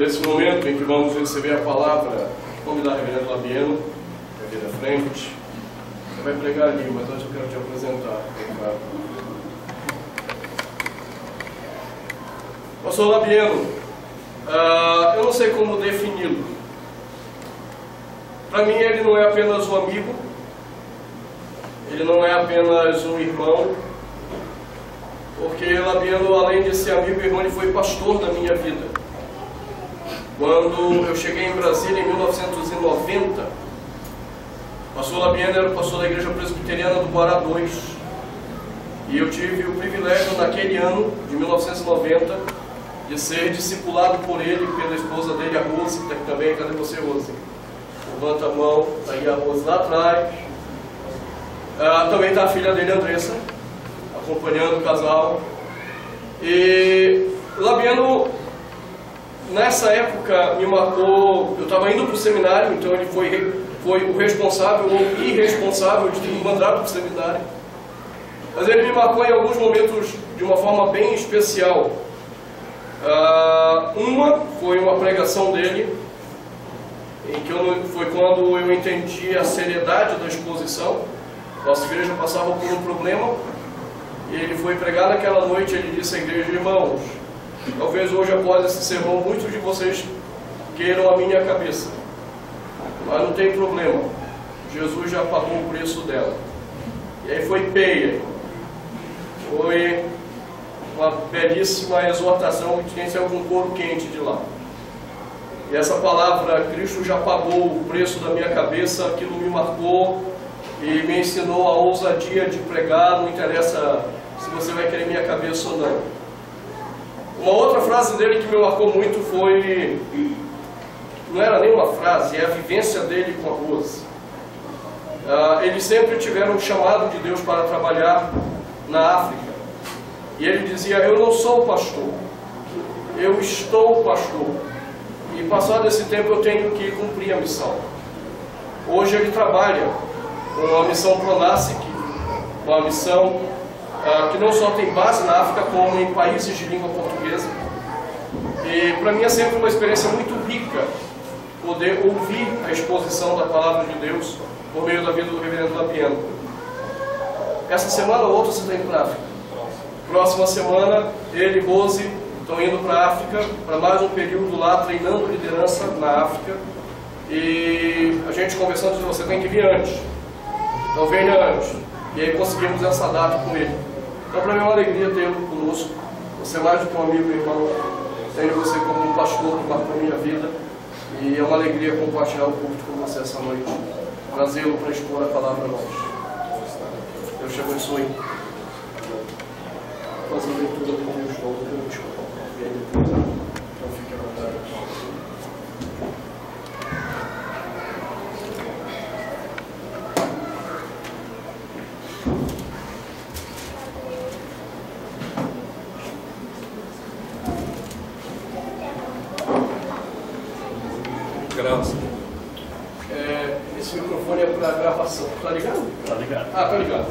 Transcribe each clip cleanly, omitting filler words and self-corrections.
Nesse momento em que vamos receber a palavra, convidar o reverendo Labieno para vir à frente. Você vai pregar ali, mas antes eu quero te apresentar. Pastor Labieno, eu não sei como defini-lo. Para mim ele não é apenas um amigo, ele não é apenas um irmão, porque Labieno, além de ser amigo e irmão, ele foi pastor da minha vida. Quando eu cheguei em Brasília em 1990, o pastor Labieno era o pastor da Igreja Presbiteriana do Guará 2. E eu tive o privilégio, naquele ano de 1990, de ser discipulado por ele e pela esposa dele, a Rose, que está aqui também. Cadê você, Rose? Levanta a mão, está aí a Rose lá atrás. Também está a filha dele, Andressa, acompanhando o casal. E Labieno, nessa época, me marcou. Eu estava indo para o seminário, então ele foi o responsável ou irresponsável de me mandar para o seminário. Mas ele me marcou em alguns momentos de uma forma bem especial. Uma foi uma pregação dele, em que foi quando eu entendi a seriedade da exposição. Nossa igreja passava por um problema, e ele foi pregar naquela noite. Ele disse à igreja: irmãos, talvez hoje após esse sermão muitos de vocês queiram a minha cabeça, mas não tem problema, Jesus já pagou o preço dela. E aí foi peia, foi uma belíssima exortação que tinha algum couro quente de lá. E essa palavra, Cristo já pagou o preço da minha cabeça, aquilo me marcou e me ensinou a ousadia de pregar. Não interessa se você vai querer minha cabeça ou não. Uma outra frase dele que me marcou muito foi, não era nem uma frase, é a vivência dele com a Rose. Eles sempre tiveram um chamado de Deus para trabalhar na África. E ele dizia: eu não sou pastor, eu estou pastor. E passado esse tempo eu tenho que cumprir a missão. Hoje ele trabalha com a missão Pronasic, uma missão que não só tem base na África, como em países de língua portuguesa. E para mim é sempre uma experiência muito rica poder ouvir a exposição da Palavra de Deus por meio da vida do reverendo Labieno. Essa semana ou outra você está indo para a África. Próxima semana, ele e Rose estão indo para a África, para mais um período lá, treinando liderança na África. E a gente conversando, você tem que vir antes. Então venha antes. E aí conseguimos essa data com ele. Então para mim é uma alegria tê-lo conosco. Você é mais do que um amigo e irmão. Tenho você como um pastor que marcou a minha vida. E é uma alegria compartilhar o culto com você essa noite. Trazê-lo para expor a palavra a nós. Deus te abençoe. Fazer a leitura do Deus novo do último. E aí depois, então fique à vontade. Graças. Esse microfone é para gravação. Tá ligado? Tá ligado. Ah, tá ligado.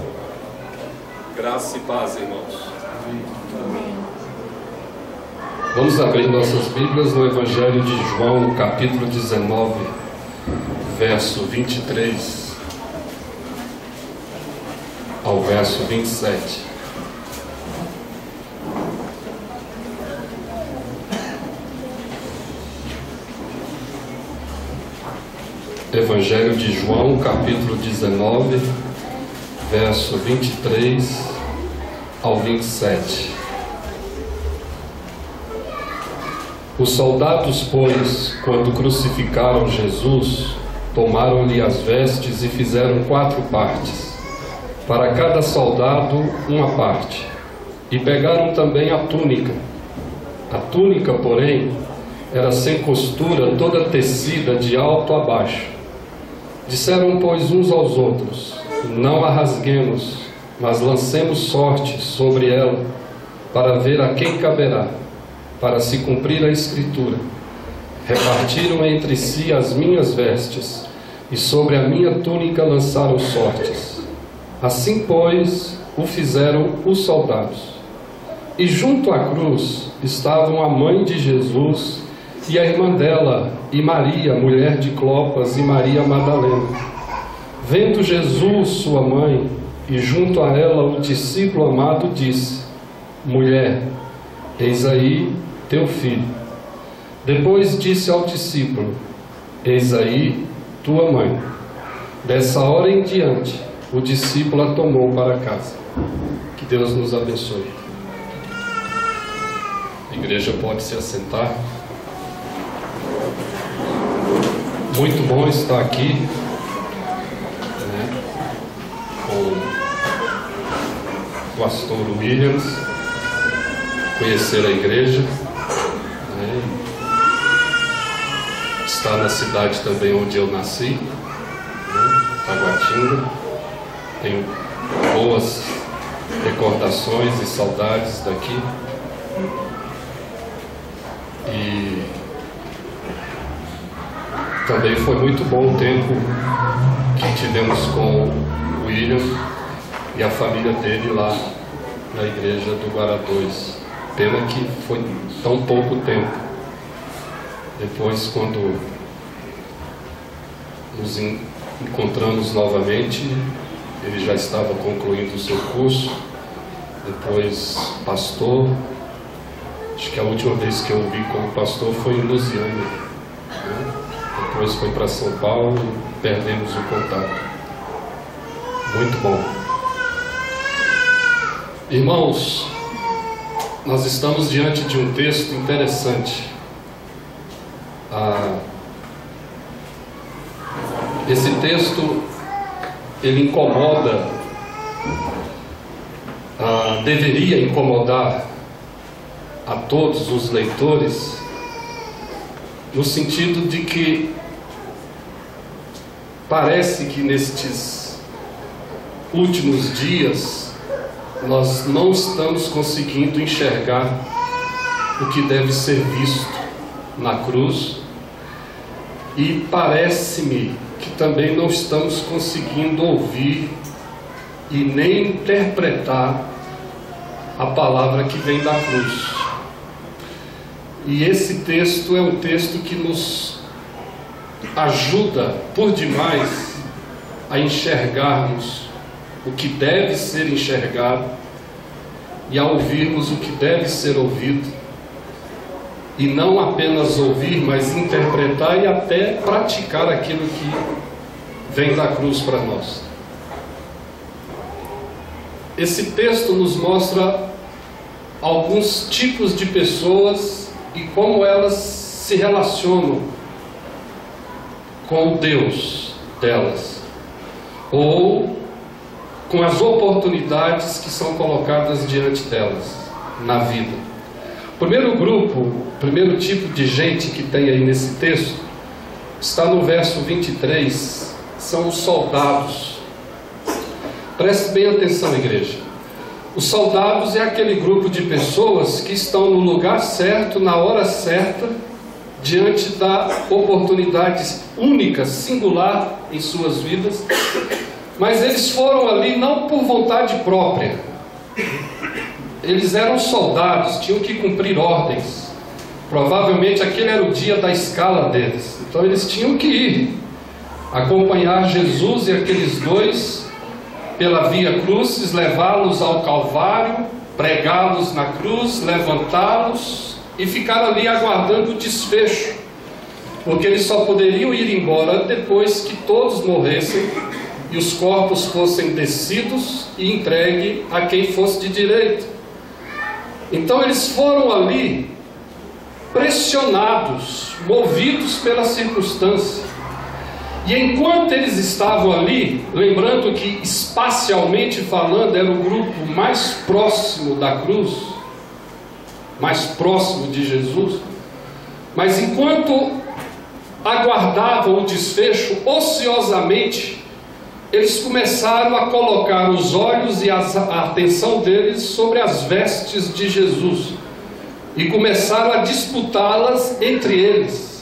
Graça e paz, irmãos. Vamos abrir nossas Bíblias no Evangelho de João, no capítulo 19, verso 23 ao verso 27. Evangelho de João, capítulo 19, verso 23 ao 27. Os soldados, pois, quando crucificaram Jesus, tomaram-lhe as vestes e fizeram 4 partes, para cada soldado uma parte, e pegaram também a túnica. A túnica, porém, era sem costura, toda tecida de alto a baixo. Disseram, pois, uns aos outros: não a rasguemos, mas lancemos sorte sobre ela, para ver a quem caberá, para se cumprir a Escritura. Repartiram entre si as minhas vestes, e sobre a minha túnica lançaram sortes. Assim, pois, o fizeram os soldados. E junto à cruz estavam a mãe de Jesus e a irmã dela, e Maria, mulher de Clopas, e Maria Madalena. Vendo Jesus, sua mãe, e junto a ela o discípulo amado, disse: Mulher, eis aí teu filho. Depois disse ao discípulo: Eis aí tua mãe. Dessa hora em diante, o discípulo a tomou para casa. Que Deus nos abençoe. A igreja pode se assentar. Muito bom estar aqui, né, com o pastor Williams, conhecer a igreja, né, estar na cidade também onde eu nasci, né, Taguatinga. Tenho boas recordações e saudades daqui. E também foi muito bom o tempo que tivemos com o William e a família dele lá na igreja do Guará 2. Pena que foi tão pouco tempo. Depois, quando nos encontramos novamente, ele já estava concluindo o seu curso. Depois pastor. Acho que a última vez que eu vi como pastor foi em Lusiânia, né? Depois foi para São Paulo e perdemos o contato. Muito bom. Irmãos, nós estamos diante de um texto interessante. Esse texto, ele incomoda, deveria incomodar a todos os leitores, no sentido de que parece que nestes últimos dias nós não estamos conseguindo enxergar o que deve ser visto na cruz, e parece-me que também não estamos conseguindo ouvir e nem interpretar a palavra que vem da cruz. E esse texto é um texto que nos ajuda por demais a enxergarmos o que deve ser enxergado e a ouvirmos o que deve ser ouvido, e não apenas ouvir, mas interpretar e até praticar aquilo que vem da cruz para nós. Esse texto nos mostra alguns tipos de pessoas e como elas se relacionam com o Deus delas, ou com as oportunidades que são colocadas diante delas na vida. O primeiro grupo, o primeiro tipo de gente que tem aí nesse texto, está no verso 23, são os soldados. Preste bem atenção, igreja. Os soldados é aquele grupo de pessoas que estão no lugar certo, na hora certa, diante da oportunidade única, singular em suas vidas, mas eles foram ali não por vontade própria. Eles eram soldados, tinham que cumprir ordens. Provavelmente aquele era o dia da escala deles. Então eles tinham que ir acompanhar Jesus e aqueles dois pela via crucis, levá-los ao Calvário, pregá-los na cruz, levantá-los e ficar ali aguardando o desfecho, porque eles só poderiam ir embora depois que todos morressem e os corpos fossem descidos e entregues a quem fosse de direito. Então eles foram ali pressionados, movidos pela circunstância. E enquanto eles estavam ali, lembrando que espacialmente falando era o grupo mais próximo da cruz, mais próximo de Jesus, mas enquanto aguardavam o desfecho, ociosamente, eles começaram a colocar os olhos e a atenção deles sobre as vestes de Jesus, e começaram a disputá-las entre eles.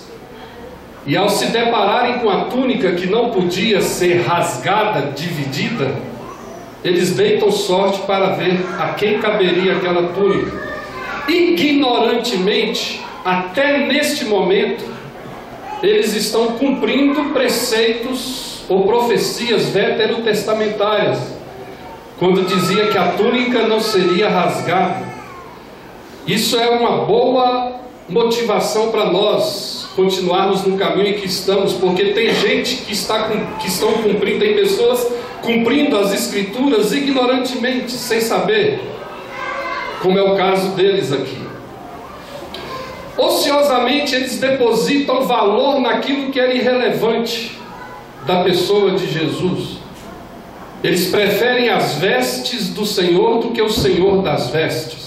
E ao se depararem com a túnica que não podia ser rasgada, dividida, eles deitam sorte para ver a quem caberia aquela túnica. Ignorantemente, até neste momento, eles estão cumprindo preceitos ou profecias veterotestamentárias, quando dizia que a túnica não seria rasgada. Isso é uma boa motivação para nós continuarmos no caminho em que estamos, porque tem gente que estão cumprindo, tem pessoas cumprindo as Escrituras ignorantemente, sem saber, como é o caso deles aqui. Ociosamente eles depositam valor naquilo que era irrelevante da pessoa de Jesus. Eles preferem as vestes do Senhor do que o Senhor das vestes.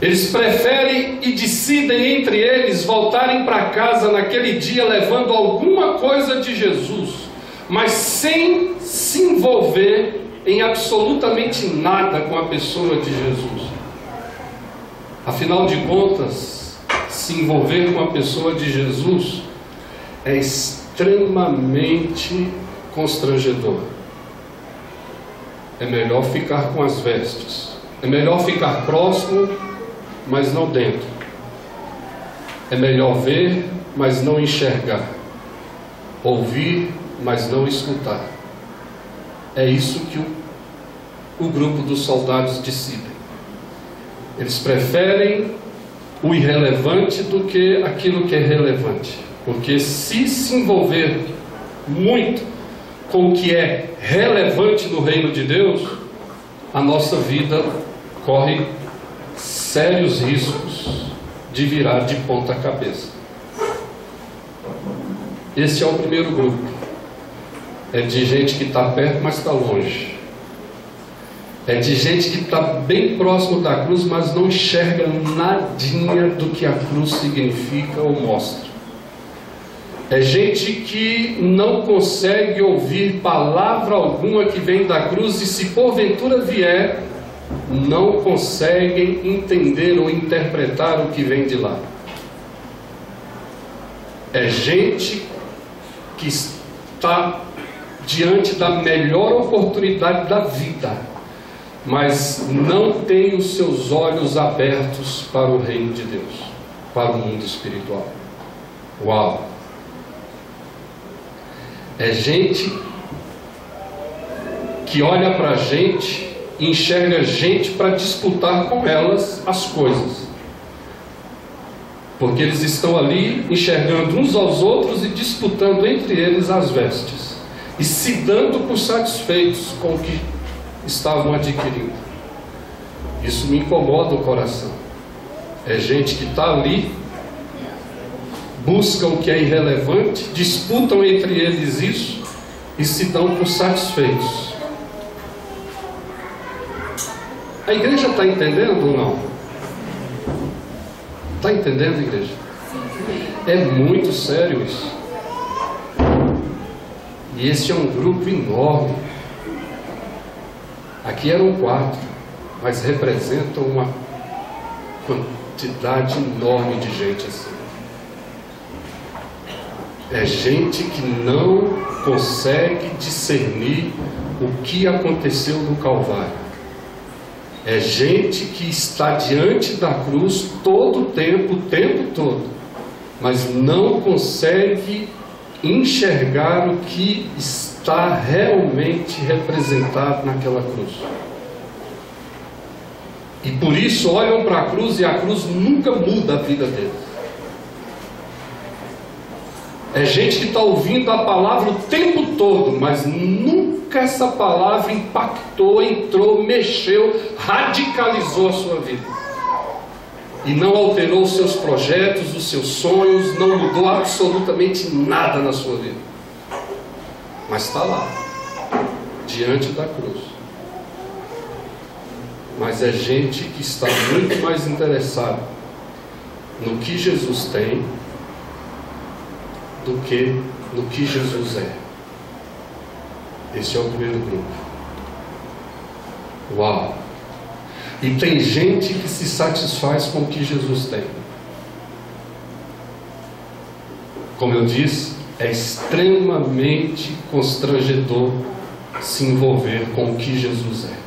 Eles preferem e decidem entre eles voltarem para casa naquele dia levando alguma coisa de Jesus, mas sem se envolver em absolutamente nada com a pessoa de Jesus. Afinal de contas, se envolver com a pessoa de Jesus é extremamente constrangedor. É melhor ficar com as vestes. É melhor ficar próximo, mas não dentro. É melhor ver, mas não enxergar. Ouvir, mas não escutar. É isso que o grupo dos soldados decidem. Eles preferem o irrelevante do que aquilo que é relevante. Porque se envolver muito com o que é relevante no reino de Deus, a nossa vida corre sérios riscos de virar de ponta cabeça. Esse é o primeiro grupo. É de gente que está perto, mas está longe. É de gente que está bem próximo da cruz, mas não enxerga nadinha do que a cruz significa ou mostra. É gente que não consegue ouvir palavra alguma que vem da cruz, e se porventura vier, não conseguem entender ou interpretar o que vem de lá. É gente que está diante da melhor oportunidade da vida, mas não tem os seus olhos abertos para o reino de Deus, para o mundo espiritual. Uau! É gente que olha para a gente e enxerga gente para disputar com elas as coisas, porque eles estão ali enxergando uns aos outros e disputando entre eles as vestes, e se dando por satisfeitos com o que estavam adquirindo. Isso me incomoda o coração. É gente que está ali, buscam o que é irrelevante, disputam entre eles isso e se dão por satisfeitos. A igreja está entendendo ou não? Está entendendo, igreja? É muito sério isso. E esse é um grupo enorme. Aqui eram 4, mas representam uma quantidade enorme de gente assim. É gente que não consegue discernir o que aconteceu no Calvário. É gente que está diante da cruz todo o tempo todo, mas não consegue enxergar o que está realmente representado naquela cruz. E por isso olham para a cruz e a cruz nunca muda a vida deles. É gente que está ouvindo a palavra o tempo todo, mas nunca essa palavra impactou, entrou, mexeu, radicalizou a sua vida. E não alterou os seus projetos, os seus sonhos, não mudou absolutamente nada na sua vida. Mas está lá, diante da cruz. Mas é gente que está muito mais interessada no que Jesus tem do que no que Jesus é. Esse é o primeiro grupo. Uau! E tem gente que se satisfaz com o que Jesus tem. Como eu disse, é extremamente constrangedor se envolver com o que Jesus é.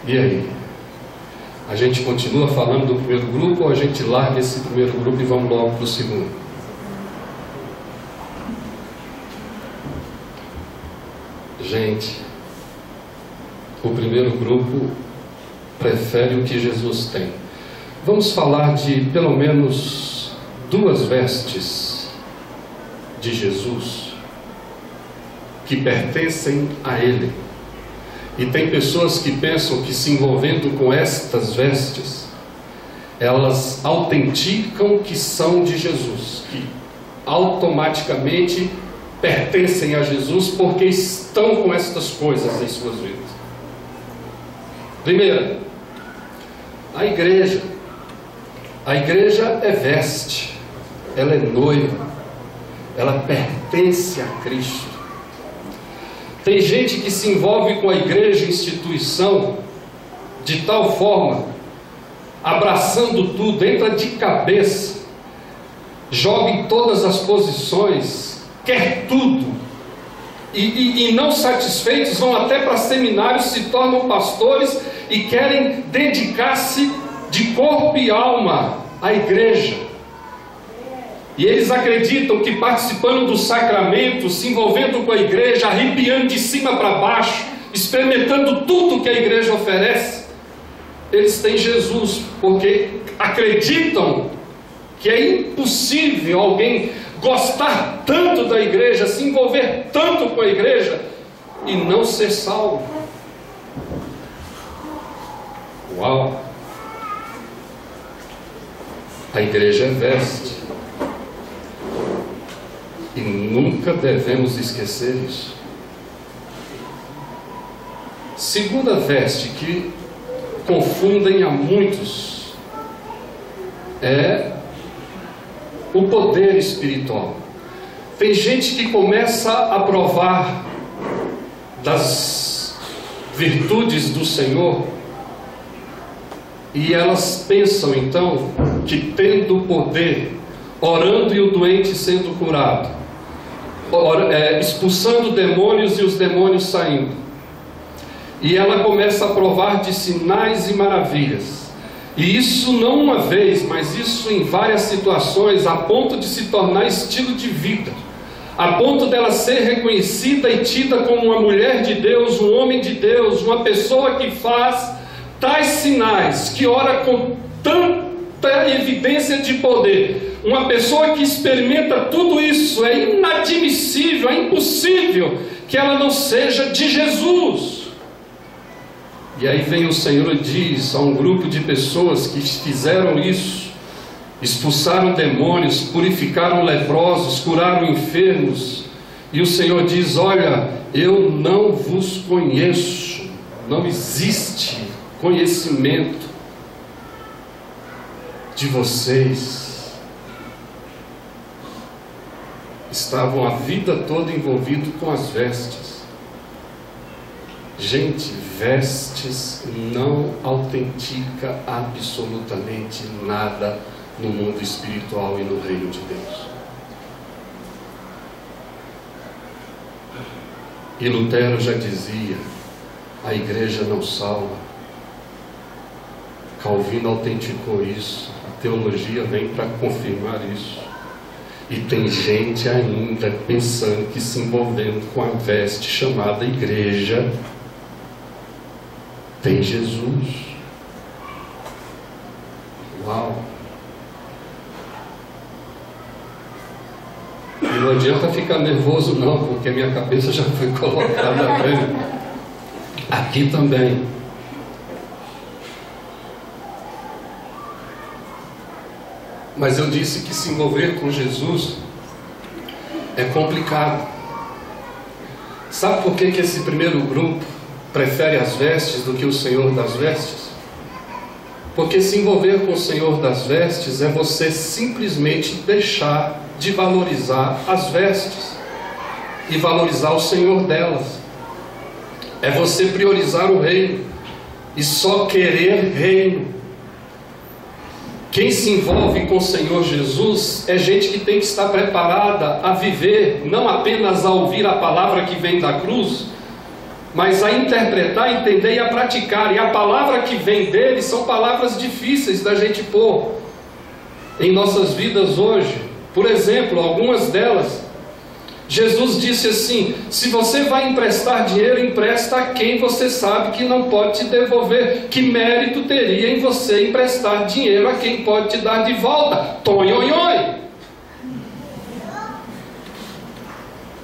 E aí? A gente continua falando do primeiro grupo ou a gente larga esse primeiro grupo e vamos logo para o segundo? Gente, o primeiro grupo prefere o que Jesus tem. Vamos falar de pelo menos 2 vestes de Jesus que pertencem a Ele. E tem pessoas que pensam que se envolvendo com estas vestes, elas autenticam que são de Jesus, que automaticamente pertencem a Jesus porque estão com estas coisas em suas vidas. Primeiro, a igreja. A igreja é veste, ela é noiva, ela pertence a Cristo. Tem gente que se envolve com a igreja, instituição, de tal forma, abraçando tudo, entra de cabeça, joga em todas as posições, quer tudo, e não satisfeitos vão até para seminários, se tornam pastores e querem dedicar-se de corpo e alma à igreja. E eles acreditam que participando do sacramento, se envolvendo com a igreja, arrepiando de cima para baixo, experimentando tudo que a igreja oferece, eles têm Jesus, porque acreditam que é impossível alguém gostar tanto da igreja, se envolver tanto com a igreja e não ser salvo. Uau! A igreja é veste. E nunca devemos esquecer isso. Segunda veste que confundem a muitos é o poder espiritual. Tem gente que começa a provar das virtudes do Senhor e elas pensam então que tendo poder, orando e o doente sendo curado, expulsando demônios e os demônios saindo, e ela começa a provar de sinais e maravilhas, e isso não uma vez, mas isso em várias situações, a ponto de se tornar estilo de vida, a ponto dela ser reconhecida e tida como uma mulher de Deus, um homem de Deus, uma pessoa que faz tais sinais, que ora com tanta evidência de poder. Uma pessoa que experimenta tudo isso, é inadmissível, é impossível que ela não seja de Jesus. E aí vem o Senhor e diz a um grupo de pessoas que fizeram isso, expulsaram demônios, purificaram leprosos, curaram enfermos, e o Senhor diz: olha, eu não vos conheço. Não existe conhecimento de vocês. Estavam a vida toda envolvidos com as vestes. Gente, vestes não autentica absolutamente nada no mundo espiritual e no reino de Deus. E Lutero já dizia: a igreja não salva. Calvino autenticou isso. A teologia vem para confirmar isso. E tem gente ainda pensando que se envolvendo com a veste chamada igreja tem Jesus. Uau! E não adianta ficar nervoso não, porque minha cabeça já foi colocada aqui também. Mas eu disse que se envolver com Jesus é complicado. Sabe por que esse primeiro grupo prefere as vestes do que o Senhor das vestes? Porque se envolver com o Senhor das vestes é você simplesmente deixar de valorizar as vestes e valorizar o Senhor delas. É você priorizar o reino e só querer reino. Quem se envolve com o Senhor Jesus é gente que tem que estar preparada a viver, não apenas a ouvir a palavra que vem da cruz, mas a interpretar, a entender e a praticar. E a palavra que vem dele são palavras difíceis da gente pôr em nossas vidas hoje. Por exemplo, algumas delas, Jesus disse assim: se você vai emprestar dinheiro, empresta a quem você sabe que não pode te devolver. Que mérito teria em você emprestar dinheiro a quem pode te dar de volta? Tonhonhoi!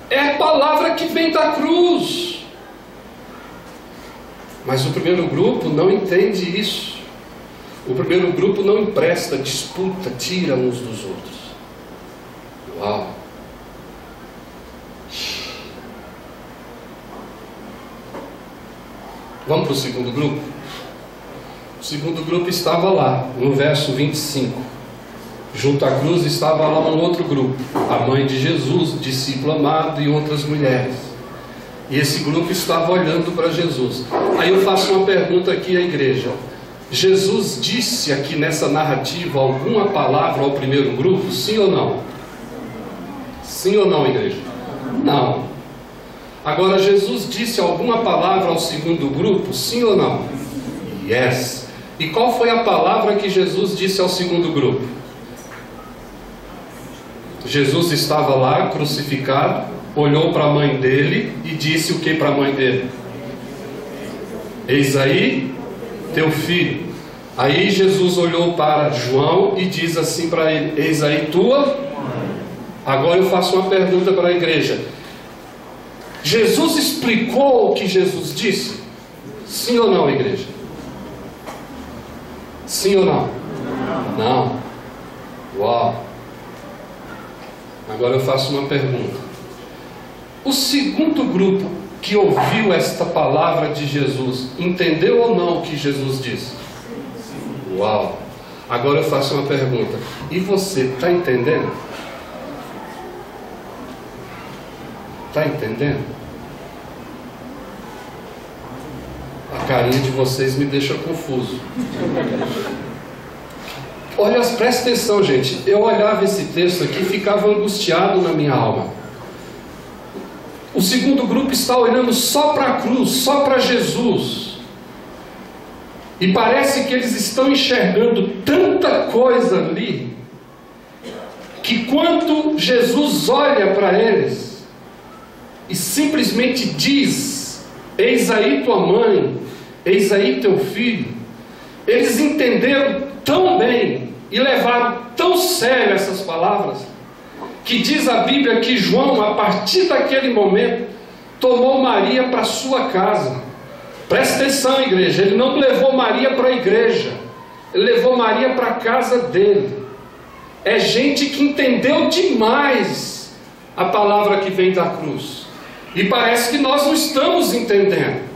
É a palavra que vem da cruz. Mas o primeiro grupo não entende isso. O primeiro grupo não empresta, disputa, tira uns dos outros. Uau! Vamos para o segundo grupo? O segundo grupo estava lá, no verso 25. Junto à cruz estava lá um outro grupo, a mãe de Jesus, discípulo amado e outras mulheres. E esse grupo estava olhando para Jesus. Aí eu faço uma pergunta aqui à igreja: Jesus disse aqui nessa narrativa alguma palavra ao primeiro grupo? Sim ou não? Sim ou não, igreja? Não. Agora, Jesus disse alguma palavra ao segundo grupo? Sim ou não? Yes. E qual foi a palavra que Jesus disse ao segundo grupo? Jesus estava lá, crucificado, olhou para a mãe dele e disse o que para a mãe dele? Eis aí teu filho. Aí Jesus olhou para João e diz assim para ele: eis aí tua. Agora eu faço uma pergunta para a igreja: Jesus explicou o que Jesus disse? Sim ou não, igreja? Sim ou não? Não. Uau. Agora eu faço uma pergunta: o segundo grupo que ouviu esta palavra de Jesus, entendeu ou não o que Jesus disse? Uau. Agora eu faço uma pergunta: e você está entendendo? Está entendendo? A carinha de vocês me deixa confuso. Olha, presta atenção, gente. Eu olhava esse texto aqui e ficava angustiado na minha alma. O segundo grupo está olhando só para a cruz, só para Jesus. E parece que eles estão enxergando tanta coisa ali, que quando Jesus olha para eles e simplesmente diz: eis aí tua mãe, eis aí teu filho, eles entenderam tão bem e levaram tão sério essas palavras, que diz a Bíblia que João, a partir daquele momento, tomou Maria para sua casa. Presta atenção, igreja, ele não levou Maria para a igreja, ele levou Maria para a casa dele. É gente que entendeu demais a palavra que vem da cruz, e parece que nós não estamos entendendo,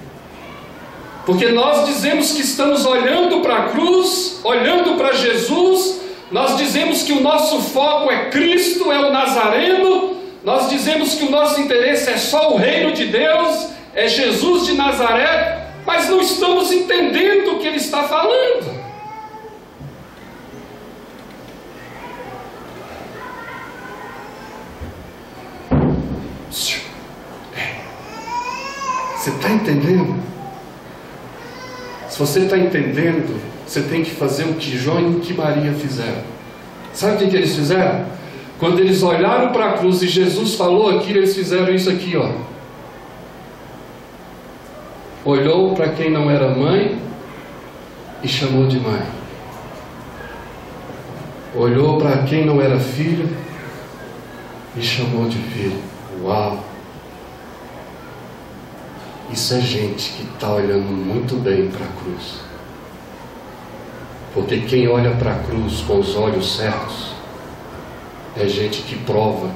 porque nós dizemos que estamos olhando para a cruz, olhando para Jesus. Nós dizemos que o nosso foco é Cristo, é o Nazareno. Nós dizemos que o nosso interesse é só o reino de Deus, é Jesus de Nazaré, mas não estamos entendendo o que ele está falando. Você está entendendo? Se você está entendendo, você tem que fazer o que João e o que Maria fizeram. Sabe o que eles fizeram? Quando eles olharam para a cruz e Jesus falou aquilo, eles fizeram isso aqui, ó. Olhou para quem não era mãe e chamou de mãe. Olhou para quem não era filho e chamou de filho. Uau! Isso é gente que está olhando muito bem para a cruz. Porque quem olha para a cruz com os olhos certos é gente que prova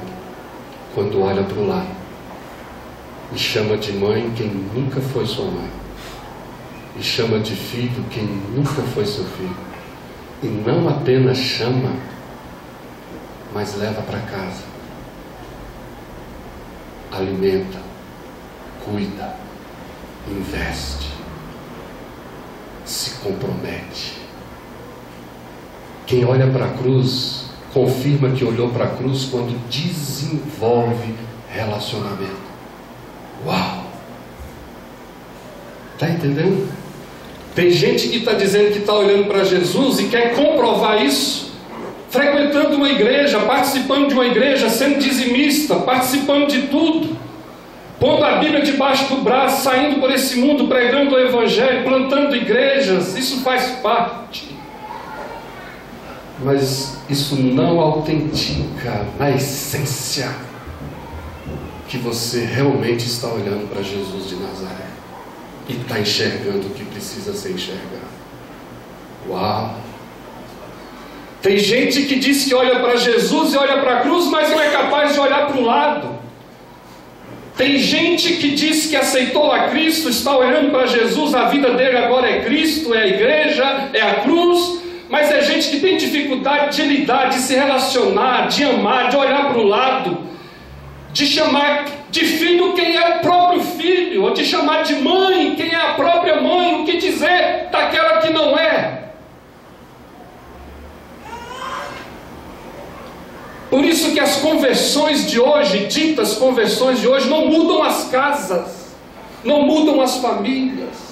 quando olha para o lado e chama de mãe quem nunca foi sua mãe, e chama de filho quem nunca foi seu filho, e não apenas chama, mas leva para casa, alimenta, cuida, investe, se compromete. Quem olha para a cruz confirma que olhou para a cruz quando desenvolve relacionamento. Uau! Está entendendo? Tem gente que está dizendo que está olhando para Jesus e quer comprovar isso, frequentando uma igreja, participando de uma igreja, sendo dizimista, participando de tudo, pondo a Bíblia debaixo do braço, saindo por esse mundo, pregando o Evangelho, plantando igrejas. Isso faz parte. Mas isso não autentica na essência que você realmente está olhando para Jesus de Nazaré e está enxergando o que precisa ser enxergado. Uau! Tem gente que diz que olha para Jesus e olha para a cruz, mas não é capaz de olhar para o lado. Tem gente que diz que aceitou a Cristo, está olhando para Jesus, a vida dele agora é Cristo, é a igreja, é a cruz, mas é gente que tem dificuldade de lidar, de se relacionar, de amar, de olhar para o lado, de chamar de filho quem é o próprio filho, ou de chamar de mãe quem é a própria mãe, o que dizer daquela que não é. Por isso que as conversões de hoje, ditas conversões de hoje, não mudam as casas, não mudam as famílias.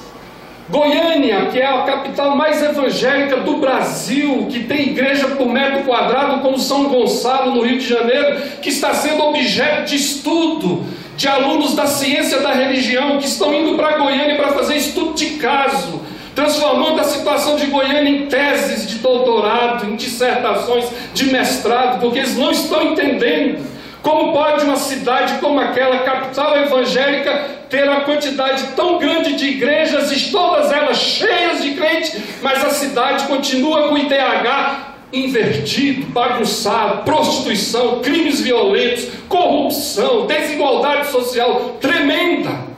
Goiânia, que é a capital mais evangélica do Brasil, que tem igreja por metro quadrado como São Gonçalo, no Rio de Janeiro, que está sendo objeto de estudo de alunos da ciência da religião, que estão indo para Goiânia para fazer estudo de caso, transformando a situação de Goiânia em teses de doutorado, em dissertações de mestrado, porque eles não estão entendendo como pode uma cidade como aquela, capital evangélica, ter uma quantidade tão grande de igrejas e todas elas cheias de crentes, mas a cidade continua com o IDH invertido, bagunçado, prostituição, crimes violentos, corrupção, desigualdade social tremenda.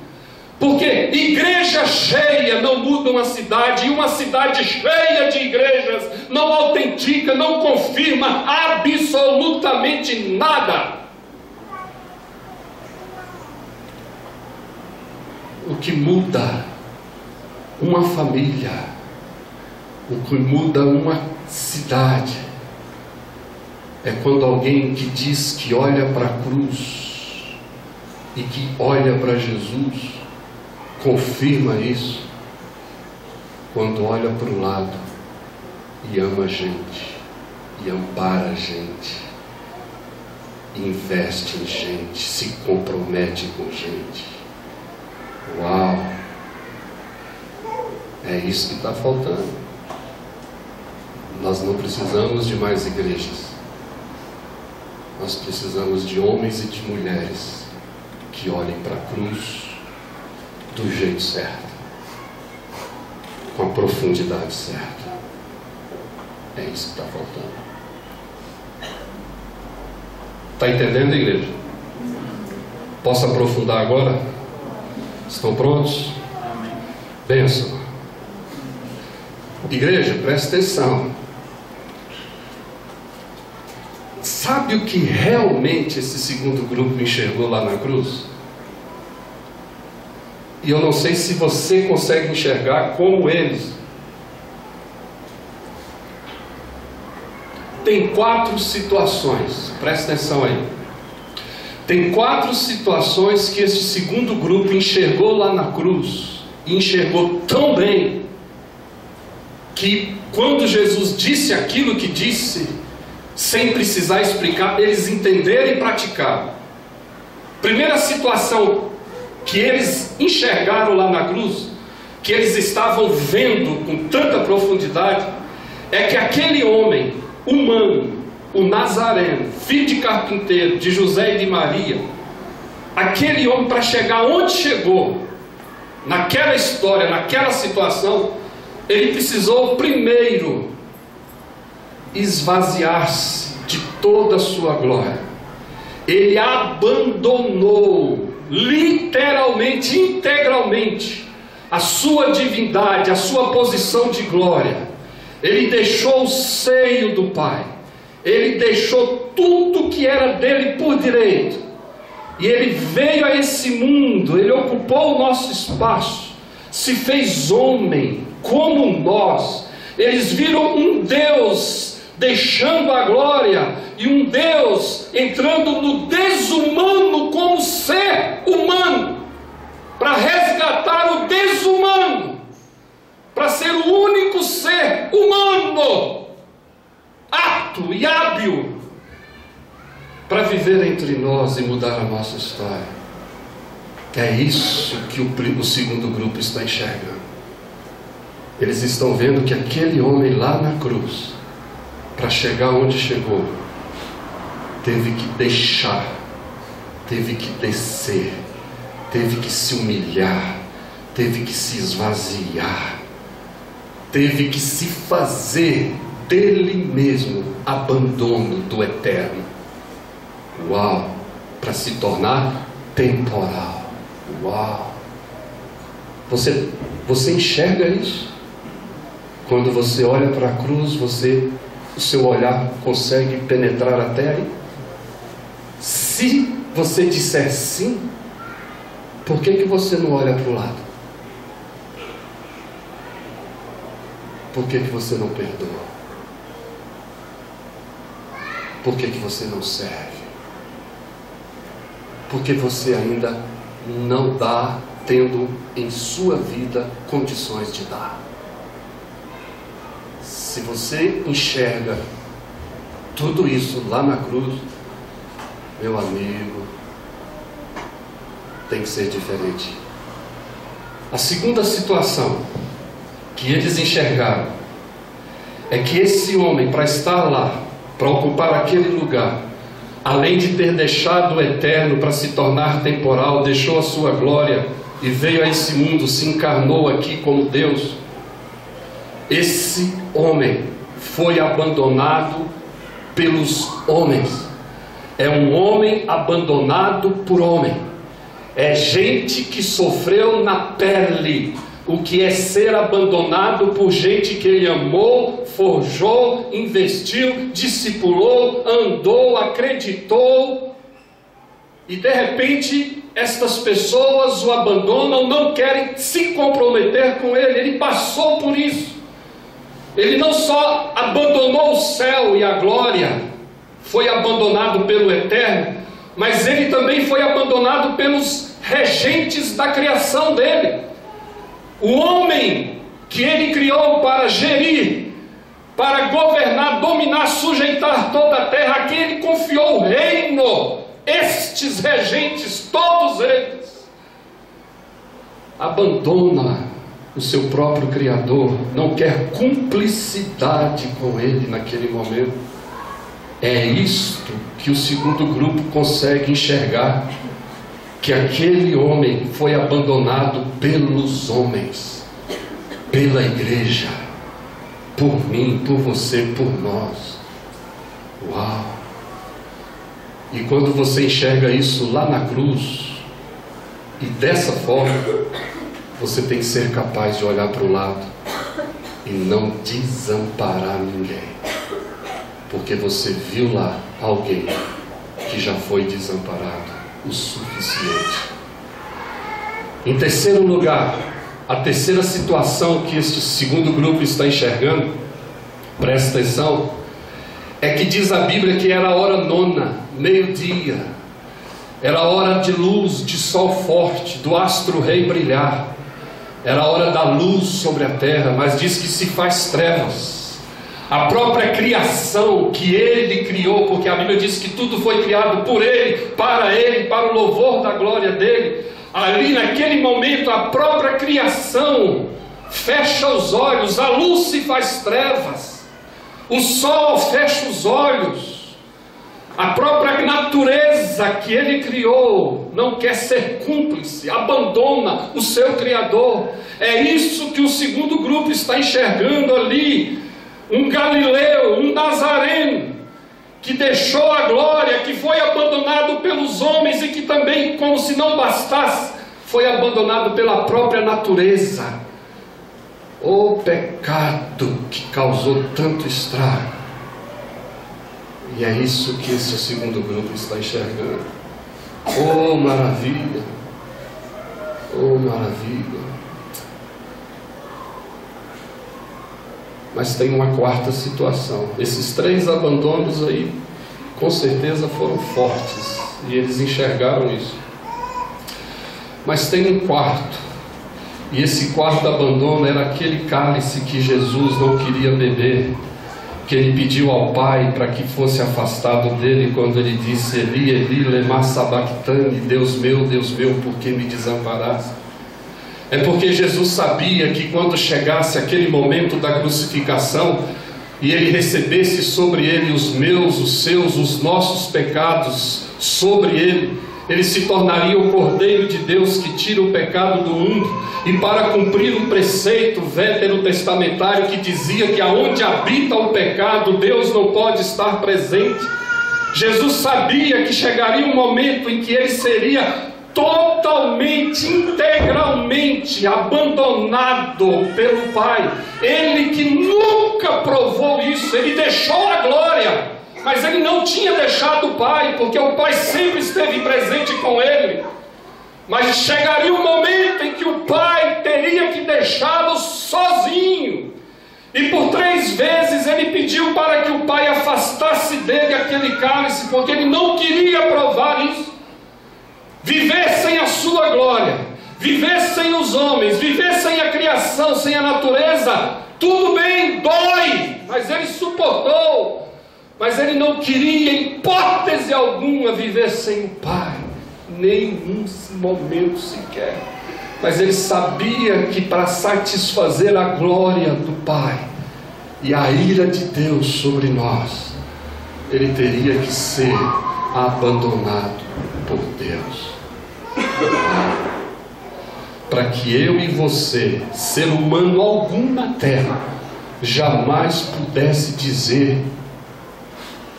Porque igreja cheia não muda uma cidade, e uma cidade cheia de igrejas não autentica, não confirma absolutamente nada. O que muda uma família, o que muda uma cidade, é quando alguém que diz que olha para a cruz e que olha para Jesus, confirma isso, quando olha para o lado e ama a gente, e ampara a gente, investe em gente, se compromete com gente. Uau! É isso que está faltando. Nós não precisamos de mais igrejas. Nós precisamos de homens e de mulheres que olhem para a cruz do jeito certo, com a profundidade certa. É isso que está faltando. Está entendendo, igreja? Posso aprofundar agora? Estão prontos? Bênção. Igreja, presta atenção. Sabe o que realmente esse segundo grupo enxergou lá na cruz? E eu não sei se você consegue enxergar como eles. Tem 4 situações, presta atenção aí. Tem 4 situações que esse segundo grupo enxergou lá na cruz, e enxergou tão bem, que quando Jesus disse aquilo que disse, sem precisar explicar, eles entenderam e praticaram. Primeira situação que eles enxergaram lá na cruz, que eles estavam vendo com tanta profundidade, é que aquele homem humano, o Nazareno, filho de carpinteiro, de José e de Maria, aquele homem, para chegar onde chegou, naquela história, naquela situação, ele precisou primeiro esvaziar-se de toda a sua glória. Ele abandonou literalmente, integralmente, a sua divindade, a sua posição de glória. Ele deixou o seio do Pai. Ele deixou tudo que era dele por direito. E ele veio a esse mundo, ele ocupou o nosso espaço, se fez homem como nós. Eles viram um Deus deixando a glória e um Deus entrando no desumano como ser humano. para resgatar o desumano, para ser o único ser humano, apto e hábil, para viver entre nós e mudar a nossa história. É isso que o segundo grupo está enxergando. Eles estão vendo que aquele homem lá na cruz, para chegar onde chegou, teve que deixar, teve que descer, teve que se humilhar, teve que se esvaziar, teve que se fazer dele mesmo abandono do eterno. Uau! Para se tornar temporal. Uau! Você enxerga isso? Quando você olha para a cruz, o seu olhar consegue penetrar até aí? Se você disser sim, por que você não olha para o lado? Por que você não perdoa? Por que você não serve? Por que você ainda não dá, tendo em sua vida condições de dar? Se você enxerga tudo isso lá na cruz, meu amigo, tem que ser diferente. A segunda situação que eles enxergaram é que esse homem, para estar lá, para ocupar aquele lugar, além de ter deixado o eterno para se tornar temporal, deixou a sua glória e veio a esse mundo, se encarnou aqui como Deus. Esse homem foi abandonado pelos homens. É um homem abandonado por homem. É gente que sofreu na pele o que é ser abandonado por gente que ele amou, forjou, investiu, discipulou, andou, acreditou, e de repente estas pessoas o abandonam, não querem se comprometer com ele. Ele passou por isso. Ele não só abandonou o céu e a glória, foi abandonado pelo eterno, mas ele também foi abandonado pelos regentes da criação dele. O homem que ele criou para gerir, para governar, dominar, sujeitar toda a terra, a quem ele confiou o reino, estes regentes, todos eles, abandona o seu próprio Criador, não quer cumplicidade com ele naquele momento. É isto que o segundo grupo consegue enxergar, que aquele homem foi abandonado pelos homens, pela igreja, por mim, por você, por nós. Uau! E quando você enxerga isso lá na cruz, e dessa forma, você tem que ser capaz de olhar para o lado e não desamparar ninguém, porque você viu lá alguém que já foi desamparado o suficiente. Em terceiro lugar, a terceira situação que este segundo grupo está enxergando, presta atenção, é que diz a Bíblia que era a hora nona, meio-dia, era a hora de luz, de sol forte, do astro-rei brilhar, era a hora da luz sobre a terra, mas diz que se faz trevas. A própria criação que ele criou, porque a Bíblia diz que tudo foi criado por ele, para o louvor da glória dele. Ali naquele momento a própria criação fecha os olhos, a luz se faz trevas, o sol fecha os olhos, a própria natureza que ele criou não quer ser cúmplice, abandona o seu Criador. É isso que o segundo grupo está enxergando ali. Um galileu, um nazareno, que deixou a glória, que foi abandonado pelos homens e que também, como se não bastasse, foi abandonado pela própria natureza. O pecado que causou tanto estrago. E é isso que esse segundo grupo está enxergando. Oh maravilha! Oh maravilha! Mas tem uma quarta situação. Esses três abandonos aí, com certeza foram fortes, e eles enxergaram isso. Mas tem um quarto, e esse quarto abandono era aquele cálice que Jesus não queria beber, que ele pediu ao Pai para que fosse afastado dele, quando ele disse: Eli, Eli, lema sabachthani, Deus meu, por que me desamparaste? É porque Jesus sabia que quando chegasse aquele momento da crucificação, e ele recebesse sobre ele os meus, os seus, os nossos pecados sobre ele se tornaria o Cordeiro de Deus que tira o pecado do mundo. E para cumprir um preceito veterotestamentário que dizia que aonde habita o pecado, Deus não pode estar presente, Jesus sabia que chegaria um momento em que ele seria totalmente, integralmente abandonado pelo Pai. Ele que nunca provou isso, ele deixou a glória, mas ele não tinha deixado o Pai, porque o Pai sempre esteve presente com ele. Mas chegaria um momento em que o Pai teria que deixá-lo sozinho. E por 3 vezes ele pediu para que o Pai afastasse dele aquele cálice, porque ele não queria provar isso. Viver sem a sua glória, viver sem os homens, viver sem a criação, sem a natureza, tudo bem, dói, mas ele suportou. Mas ele não queria, em hipótese alguma, viver sem o Pai, nenhum momento sequer. Mas ele sabia que para satisfazer a glória do Pai e a ira de Deus sobre nós, ele teria que ser abandonado por Deus, para que eu e você, ser humano algum na terra, jamais pudesse dizer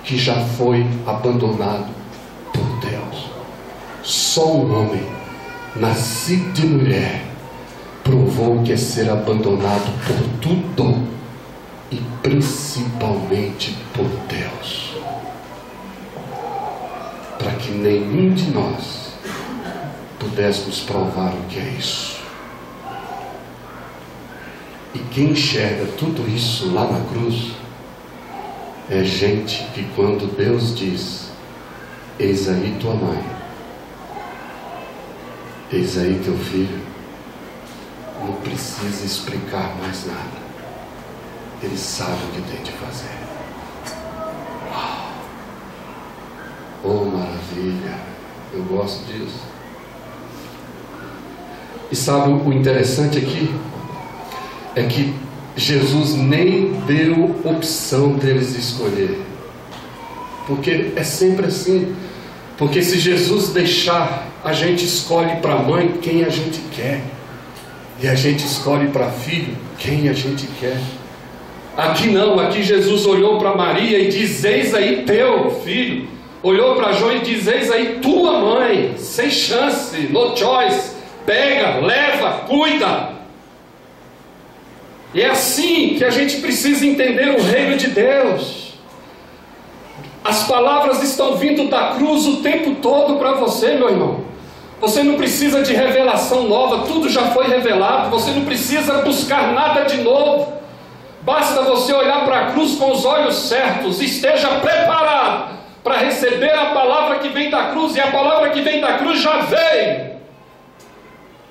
que já foi abandonado por Deus. Só um homem, nascido de mulher, provou que é ser abandonado por tudo, e principalmente por Deus, para que nenhum de nós pudéssemos provar o que é isso. E quem enxerga tudo isso lá na cruz é gente que, quando Deus diz: eis aí tua mãe, eis aí teu filho, não precisa explicar mais nada. Ele sabe o que tem de fazer. Uau! Oh, maravilha! Eu gosto disso. E sabe o interessante aqui? É que Jesus nem deu opção deles escolher. Porque é sempre assim. Porque se Jesus deixar, a gente escolhe para a mãe quem a gente quer, e a gente escolhe para filho quem a gente quer. Aqui não, aqui Jesus olhou para Maria e diz: eis aí teu filho. Olhou para João e diz: eis aí tua mãe. Sem chance, no choice. Pega, leva, cuida. E é assim que a gente precisa entender o reino de Deus. As palavras estão vindo da cruz o tempo todo para você, meu irmão. Você não precisa de revelação nova, tudo já foi revelado. Você não precisa buscar nada de novo. Basta você olhar para a cruz com os olhos certos. Esteja preparado para receber a palavra que vem da cruz. E a palavra que vem da cruz já veio.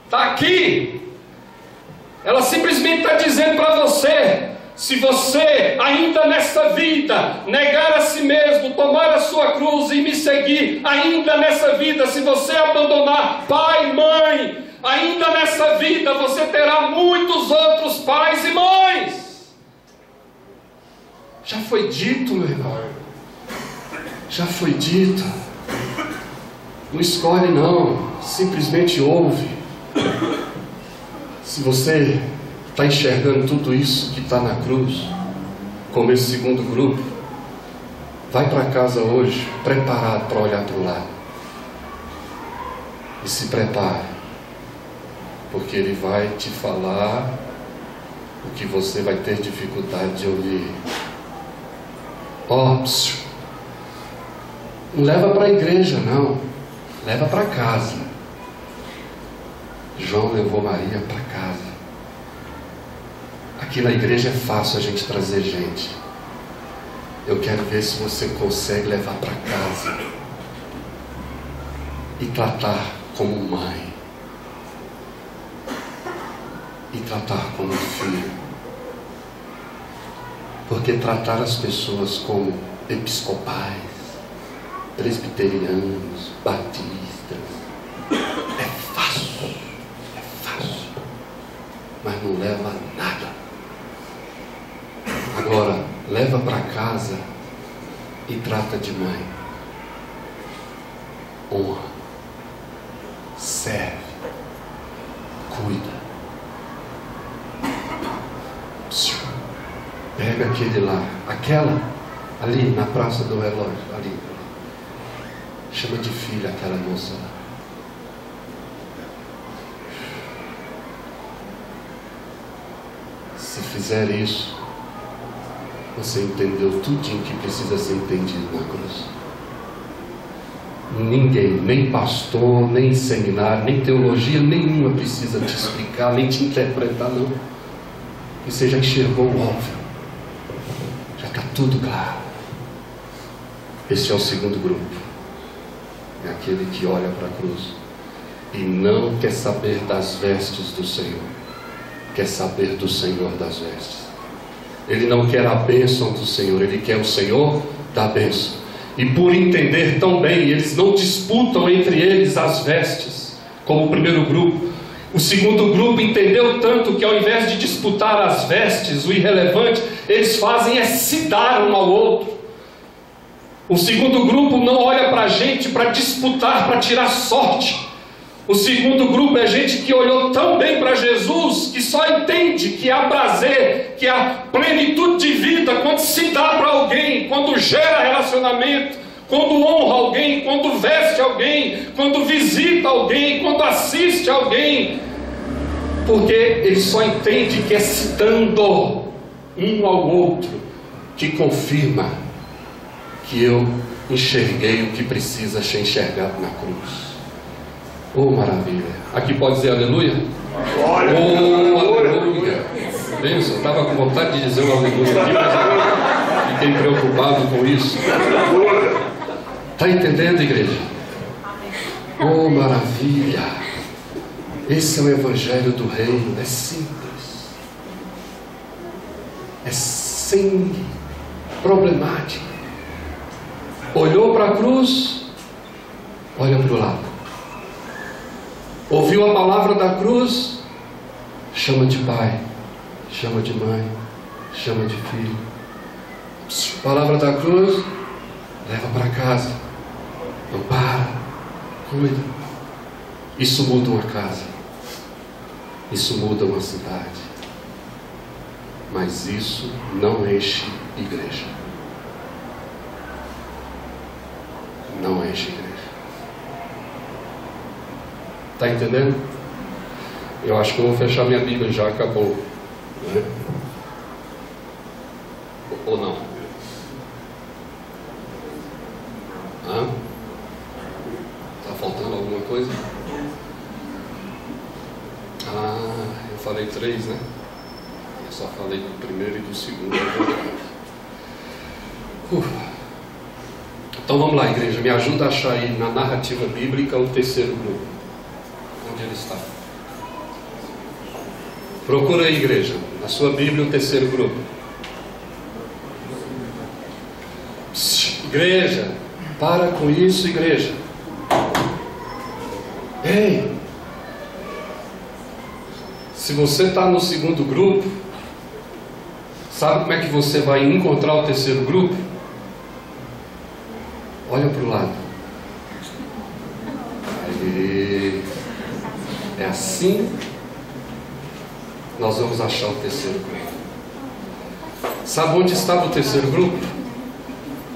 Está aqui. Ela simplesmente está dizendo para você: se você ainda nessa vida negar a si mesmo, tomar a sua cruz e me seguir, ainda nessa vida, se você abandonar pai, mãe, ainda nessa vida você terá muitos outros pais e mães. Já foi dito, meu irmão. Já foi dito. Não escolhe não, simplesmente ouve. Se você está enxergando tudo isso que está na cruz, como esse segundo grupo, vai para casa hoje preparado para olhar para o lado. E se prepare, porque ele vai te falar o que você vai ter dificuldade de ouvir. Ó, não leva para a igreja não, leva para casa. João levou Maria para casa. Aqui na igreja é fácil a gente trazer gente. Eu quero ver se você consegue levar para casa e tratar como mãe, tratar como filho. Porque tratar as pessoas como episcopais, presbiterianos, batistas, é fácil, mas não leva a nada. Agora, leva para casa e trata de mãe. Honra, serve, cuida. Pega aquele lá, aquela ali na Praça do Relógio, ali. Chama de filha aquela moça lá. Se fizer isso, você entendeu tudinho que precisa ser entendido na cruz. Ninguém, nem pastor, nem seminário, nem teologia nenhuma precisa te explicar, nem te interpretar, não. E você já enxergou o óbvio. Já está tudo claro. Esse é o segundo grupo. É aquele que olha para a cruz e não quer saber das vestes do Senhor, quer saber do Senhor das vestes. Ele não quer a bênção do Senhor, ele quer o Senhor da bênção. E por entender tão bem, eles não disputam entre eles as vestes, como o primeiro grupo. O segundo grupo entendeu tanto que ao invés de disputar as vestes, o irrelevante, eles fazem é se dar um ao outro. O segundo grupo não olha para a gente para disputar, para tirar sorte. O segundo grupo é gente que olhou tão bem para Jesus, que só entende que há prazer, que há plenitude de vida quando se dá para alguém, quando gera relacionamento, quando honra alguém, quando veste alguém, quando visita alguém, quando assiste alguém. Porque ele só entende que é se dando um ao outro que confirma que eu enxerguei o que precisa ser enxergado na cruz. Oh, maravilha! Aqui pode dizer aleluia? Oh, aleluia! Pensa, eu estava com vontade de dizer um aleluia aqui, mas agora fiquei preocupado com isso. Está entendendo, igreja? Oh, maravilha! Esse é o evangelho do reino. É simples, é sem problemática. Olhou para a cruz, olha para o lado. Ouviu a palavra da cruz, chama de pai, chama de mãe, chama de filho. Palavra da cruz, leva para casa, ampara, cuida. Isso muda uma casa, isso muda uma cidade, mas isso não enche igreja. Não enche igreja. Está entendendo? Eu acho que eu vou fechar minha Bíblia, já acabou, né? Ou não? Está faltando alguma coisa? Eu falei 3, né? Eu só falei do primeiro e do segundo. Então vamos lá, igreja, me ajuda a achar aí na narrativa bíblica o terceiro grupo. Onde ele está? Procura aí, igreja, na sua Bíblia o terceiro grupo. Igreja, para com isso, igreja. Ei, se você está no segundo grupo, sabe como é que você vai encontrar o terceiro grupo? Olha para o lado. Aí, é assim nós vamos achar o terceiro grupo. Sabe onde estava o terceiro grupo?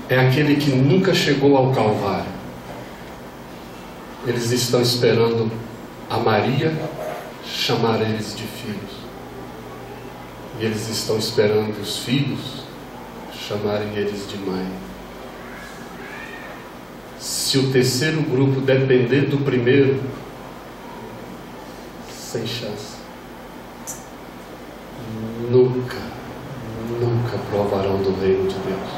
É aquele que nunca chegou ao Calvário. Eles estão esperando a Maria chamar eles de filhos. E eles estão esperando os filhos chamarem eles de mãe. Se o terceiro grupo depender do primeiro, sem chance. Nunca provarão do reino de Deus.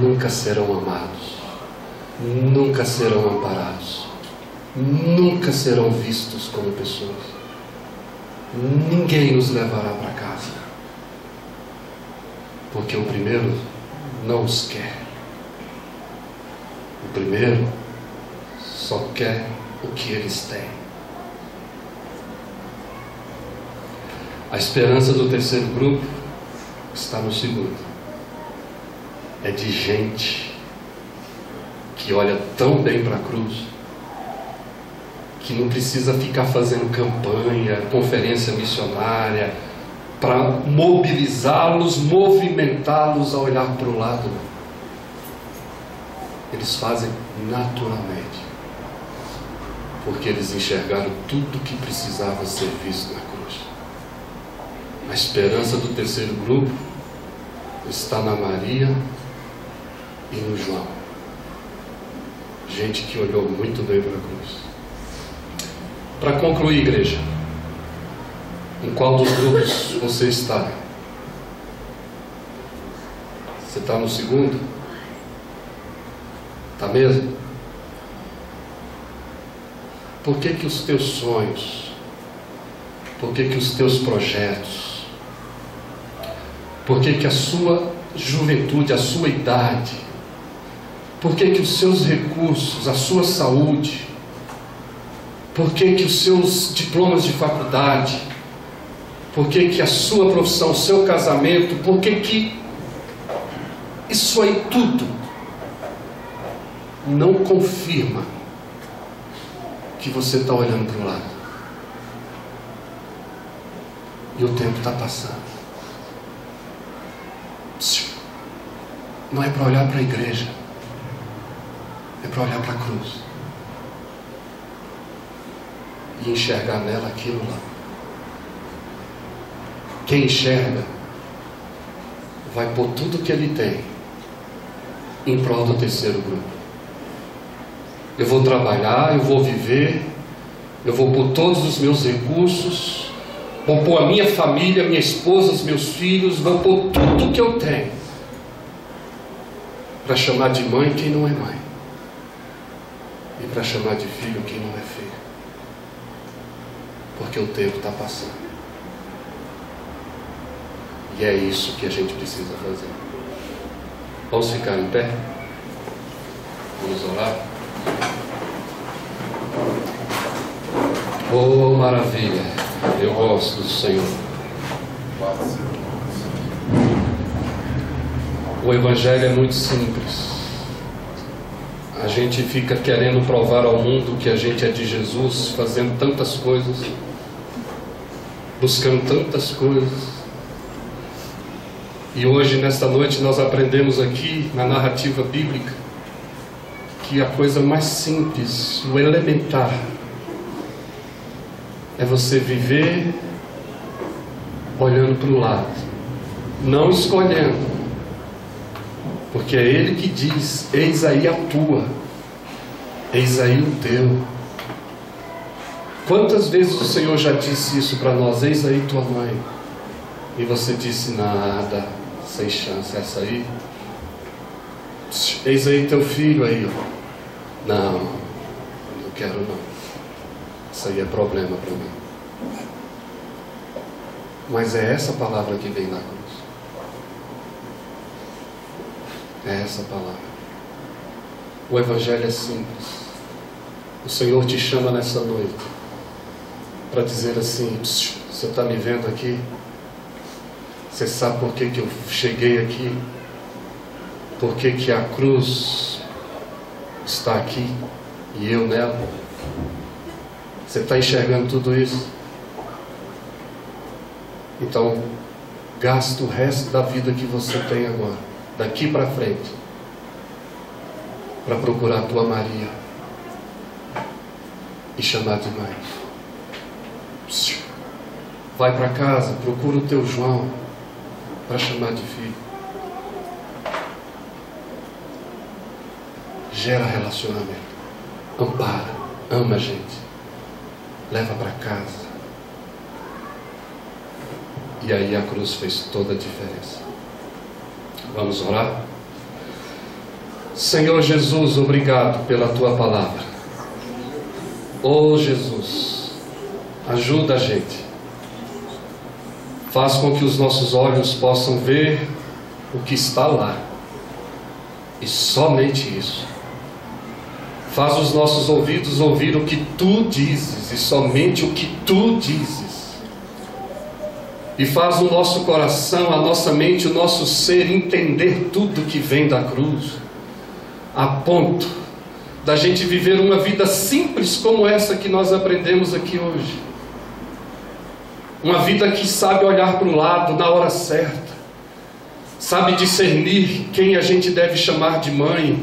Nunca serão amados. Nunca serão amparados. Nunca serão vistos como pessoas. ninguém nos levará para casa, porque o primeiro não os quer. O primeiro só quer o que eles têm. A esperança do terceiro grupo está no segundo. É de gente que olha tão bem para a cruz, que não precisa ficar fazendo campanha, conferência missionária, para mobilizá-los, movimentá-los a olhar para o lado. Eles fazem naturalmente, porque eles enxergaram tudo que precisava ser visto na cruz. A esperança do terceiro grupo está na Maria e no João. Gente que olhou muito bem para a cruz. Para concluir, igreja, em qual dos grupos você está? Você está no segundo? Está mesmo? Por que que os teus sonhos, por que que os teus projetos, por que que a sua juventude, a sua idade, por que que os seus recursos, a sua saúde, por que que os seus diplomas de faculdade, por que que a sua profissão, o seu casamento, por que que isso aí tudo não confirma que você está olhando para o lado? E o tempo está passando. Não é para olhar para a igreja, é para olhar para a cruz e enxergar nela aquilo lá. Quem enxerga vai pôr tudo que ele tem em prol do terceiro grupo. Eu vou trabalhar, eu vou viver, eu vou pôr todos os meus recursos, vou pôr a minha família, minha esposa, os meus filhos, vou pôr tudo que eu tenho para chamar de mãe quem não é mãe, e para chamar de filho quem não é filho, porque o tempo está passando. E é isso que a gente precisa fazer. Vamos ficar em pé? Vamos orar? Oh, maravilha! Eu gosto do Senhor. O Evangelho é muito simples. A gente fica querendo provar ao mundo que a gente é de Jesus, fazendo tantas coisas, buscando tantas coisas. E hoje, nesta noite, nós aprendemos aqui na narrativa bíblica que a coisa mais simples, o elementar, é você viver olhando para o lado, não escolhendo, porque é Ele que diz: eis aí a tua, eis aí o teu. Quantas vezes o Senhor já disse isso para nós? Eis aí tua mãe. E você disse: nada, sem chance. Essa aí, eis aí teu filho aí, ó. Não, não quero não. Isso aí é problema para mim. Mas é essa palavra que vem na cruz. É essa palavra. O Evangelho é simples. O Senhor te chama nessa noite para dizer assim: você está me vendo aqui? Você sabe por que que eu cheguei aqui? Por que que a cruz está aqui e eu nela? Você está enxergando tudo isso? Então, gasta o resto da vida que você tem agora, daqui para frente, para procurar a tua Maria e chamar de mãe. Vai para casa, procura o teu João para chamar de filho. Gera relacionamento, ampara, ama a gente, leva para casa. E aí a cruz fez toda a diferença. Vamos orar? Senhor Jesus, obrigado pela tua palavra. Oh Jesus, ajuda a gente Faz com que os nossos olhos possam ver o que está lá, e somente isso. Faz os nossos ouvidos ouvir o que Tu dizes, e somente o que Tu dizes. E faz o nosso coração, a nossa mente, o nosso ser entender tudo que vem da cruz, a ponto da gente viver uma vida simples como essa que nós aprendemos aqui hoje. Uma vida que sabe olhar para o lado na hora certa, sabe discernir quem a gente deve chamar de mãe.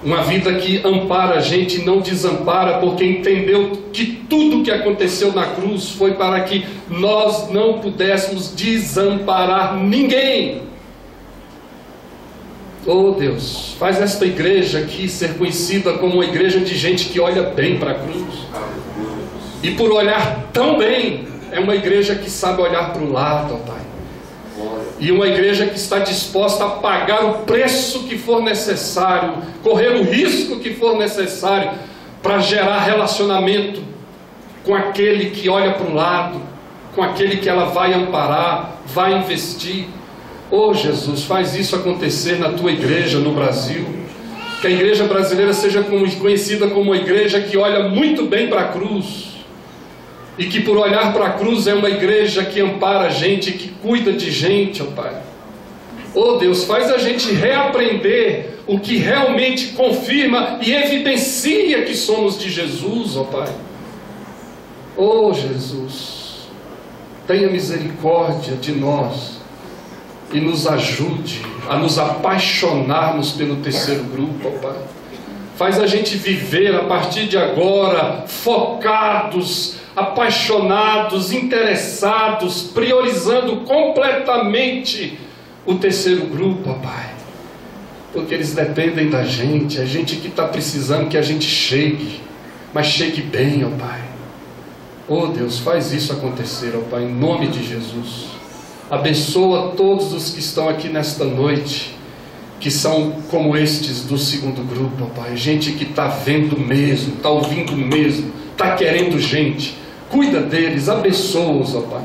Uma vida que ampara a gente e não desampara, porque entendeu que tudo que aconteceu na cruz foi para que nós não pudéssemos desamparar ninguém. Oh Deus, faz esta igreja aqui ser conhecida como uma igreja de gente que olha bem para a cruz. E por olhar tão bem, é uma igreja que sabe olhar para o lado, ó Pai. E uma igreja que está disposta a pagar o preço que for necessário, correr o risco que for necessário, para gerar relacionamento com aquele que olha para o lado, com aquele que ela vai amparar, vai investir. Oh Jesus, faz isso acontecer na Tua igreja no Brasil. Que a igreja brasileira seja conhecida como uma igreja que olha muito bem para a cruz, e que por olhar para a cruz é uma igreja que ampara a gente, que cuida de gente, ó Pai. Oh Deus, faz a gente reaprender o que realmente confirma e evidencia que somos de Jesus, ó Pai. Oh Jesus, tenha misericórdia de nós e nos ajude a nos apaixonarmos pelo terceiro grupo, ó Pai. Faz a gente viver a partir de agora focados, apaixonados, interessados, priorizando completamente o terceiro grupo, ó Pai, porque eles dependem da gente, a gente que está precisando que a gente chegue, mas chegue bem, ó Pai. Oh Deus, faz isso acontecer, ó Pai, em nome de Jesus. Abençoa todos os que estão aqui nesta noite, que são como estes do segundo grupo, ó Pai, gente que está vendo mesmo, está ouvindo mesmo, está querendo gente. Cuida deles, abençoa-os, ó Pai.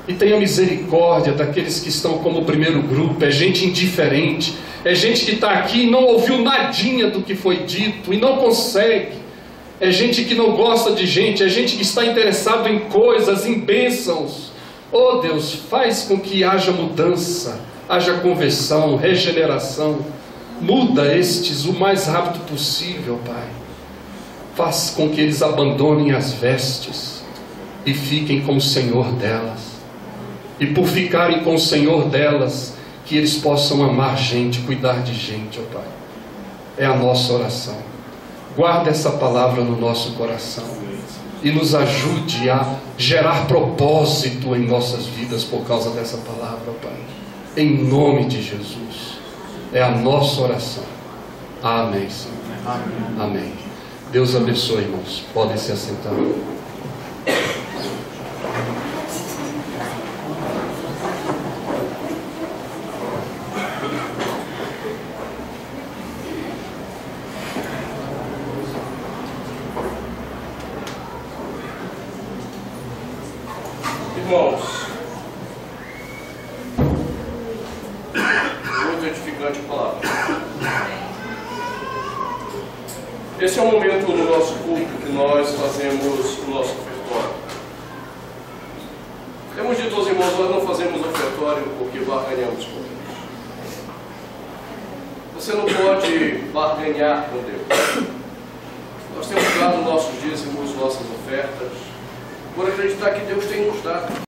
E tenha misericórdia daqueles que estão como o primeiro grupo. É gente indiferente, é gente que está aqui e não ouviu nadinha do que foi dito e não consegue. É gente que não gosta de gente, é gente que está interessado em coisas, em bênçãos. Oh Deus, faz com que haja mudança, haja conversão, regeneração. Muda estes o mais rápido possível, Pai. Faz com que eles abandonem as vestes e fiquem com o Senhor delas. E por ficarem com o Senhor delas, que eles possam amar gente, cuidar de gente, ó Pai. É a nossa oração. Guarda essa palavra no nosso coração e nos ajude a gerar propósito em nossas vidas por causa dessa palavra, ó Pai. Em nome de Jesus. É a nossa oração. Amém, Senhor. Amém. Amém. Deus abençoe, irmãos. Podem se assentar. Irmãos, muito edificante a palavra. Esse é o momento no nosso culto que nós fazemos o nosso ofertório. Temos dito aos irmãos, nós não fazemos ofertório porque barganhamos com Deus. Você não pode barganhar com Deus. Nós temos dado nossos dízimos, nossas ofertas, por acreditar que Deus tem nos dado.